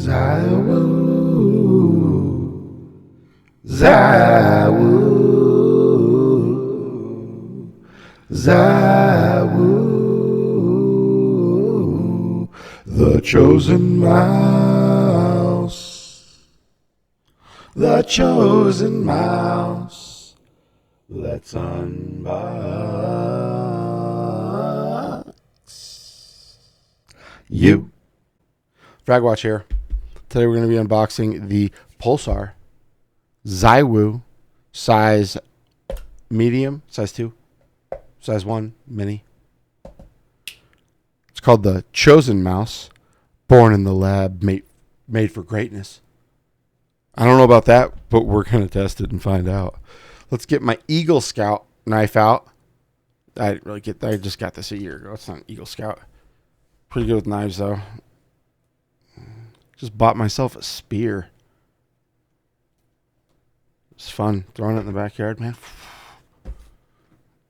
Zywoo, Zywoo, Zywoo, the chosen mouse, the chosen mouse. Let's unbox you. FragWatch here. Today we're going to be unboxing the Pulsar Zywoo size medium, size 2, size 1, mini. It's called the Chosen Mouse, born in the lab, made for greatness. I don't know about that, but we're going to test it and find out. Let's get my Eagle Scout knife out. I just got this a year ago. It's not an Eagle Scout. Pretty good with knives, though. Just bought myself a spear. It's fun throwing it in the backyard, man.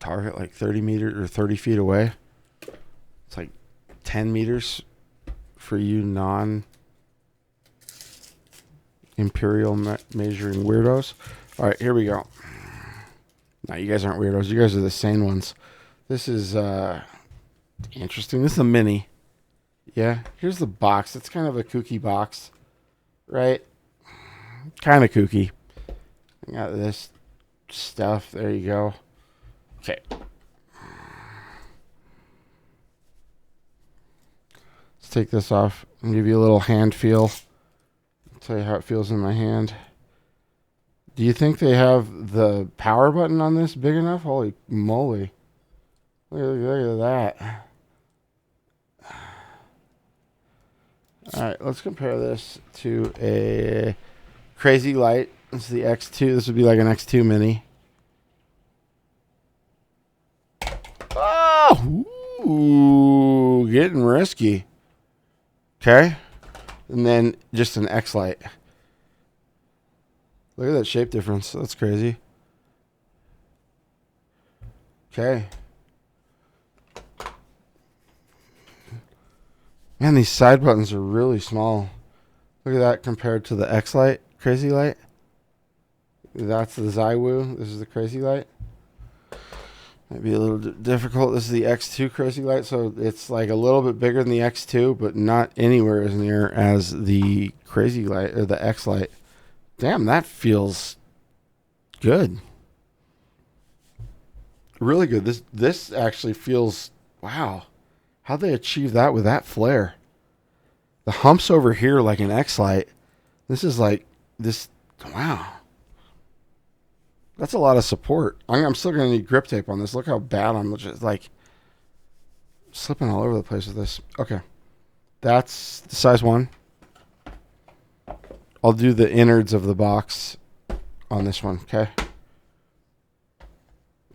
Target like 30 meters or 30 feet away. It's like 10 meters for you non-imperial measuring weirdos. All right, here we go. No, you guys aren't weirdos. You guys are the sane ones. This is interesting. This is a mini. Yeah, here's the box. It's kind of a kooky box, right? Kind of kooky. I got this stuff. There you go. Okay. Let's take this off and give you a little hand feel. I'll tell you how it feels in my hand. Do you think they have the power button on this big enough? Holy moly. Look at that. Alright, let's compare this to a Crazy Light. This is the X2. This would be like an X2 mini. Oh! Ooh, getting risky. Okay. And then just an X Light. Look at that shape difference. That's crazy. Okay. Man, these side buttons are really small. Look at that compared to the X Light, Crazy Light. That's the Zywoo. This is the Crazy Light. Might be a little difficult. This is the X2 Crazy Light, so it's like a little bit bigger than the X2, but not anywhere as near as the Crazy Light or the X Light. Damn, that feels good. Really good. This actually feels, wow. How'd they achieve that with that flare? The humps over here like an X-Light. This is like, this, wow. That's a lot of support. I'm still going to need grip tape on this. Look how bad I'm just like slipping all over the place with this. Okay. That's the size 1. I'll do the innards of the box on this one, okay?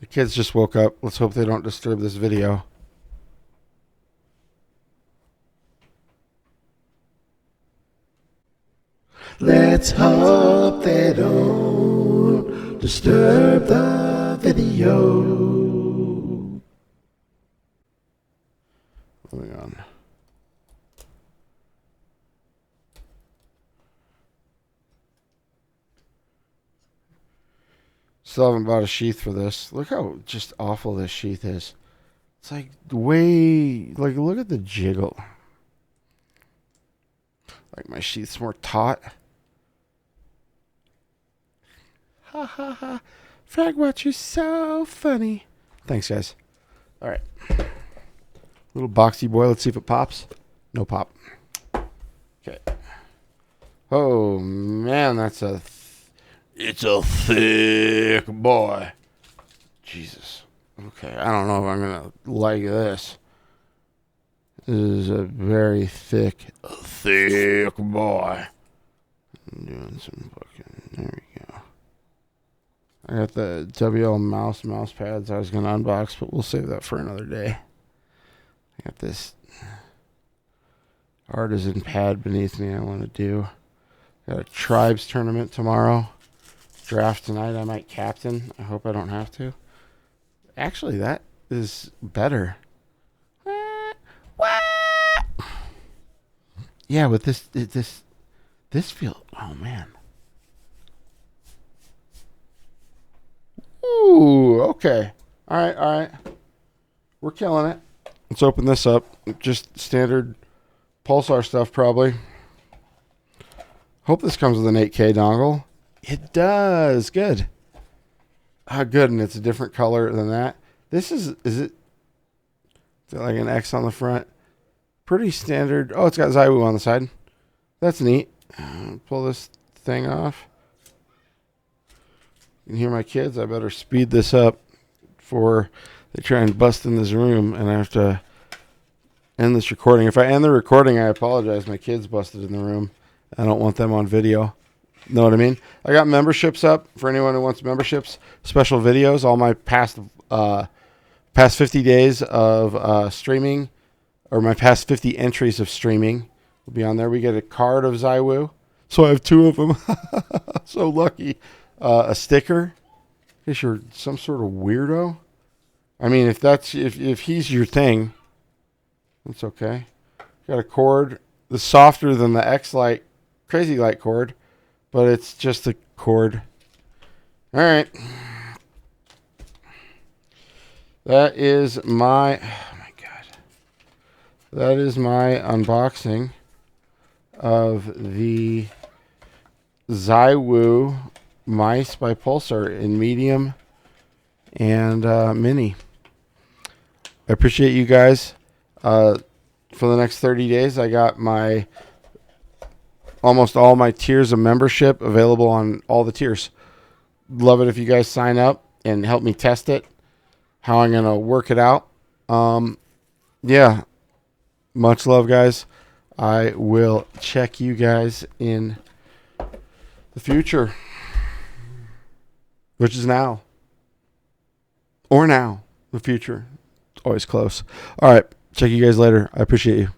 The kids just woke up. Let's hope they don't disturb this video. Let's hope they don't disturb the video. Moving on. Still haven't bought a sheath for this. Look how just awful this sheath is. It's like way, like look at the jiggle. Like my sheath's more taut. Ha ha ha. FragWatch, you're so funny. Thanks, guys. All right. Little boxy boy. Let's see if it pops. No pop. Okay. Oh, man, that's a... It's a thick boy. Jesus. Okay, I don't know if I'm going to like this. This is a very thick boy. I'm doing some fucking... There we go. I got the WL mouse pads I was going to unbox, but we'll save that for another day. I got this artisan pad beneath me I want to do. Got a tribes tournament tomorrow. Draft tonight. I might captain. I hope I don't have to. Actually, that is better. Yeah, with this This feels, oh man. Ooh, okay. All right, all right. We're killing it. Let's open this up. Just standard Pulsar stuff, probably. Hope this comes with an 8K dongle. It does. Good. Ah, good, and it's a different color than that. This is it like an X on the front? Pretty standard. Oh, it's got Zywoo on the side. That's neat. Pull this thing off. You can hear my kids. I better speed this up before they try and bust in this room, and I have to end this recording. If I end the recording, I apologize. My kids busted in the room. I don't want them on video. Know what I mean? I got memberships up for anyone who wants memberships. Special videos. All my past 50 days of streaming, or my past 50 entries of streaming will be on there. We get a card of Zywoo. So I have 2 of them. So lucky. A sticker. In case you're some sort of weirdo. I mean, if he's your thing, that's okay. Got a cord. The softer than the X-Lite Crazy Light cord, but it's just a cord. All right. That is my, oh my God. That is my unboxing of the Zywoo mice by Pulsar in medium and mini. I appreciate you guys. For the next 30 days, I got my almost all my tiers of membership available on all the tiers. Love it if you guys sign up and help me test it, how I'm going to work it out. Yeah, much love, guys. I will check you guys in the future, which is now. Or now. The future. It's always close. All right. Check you guys later. I appreciate you.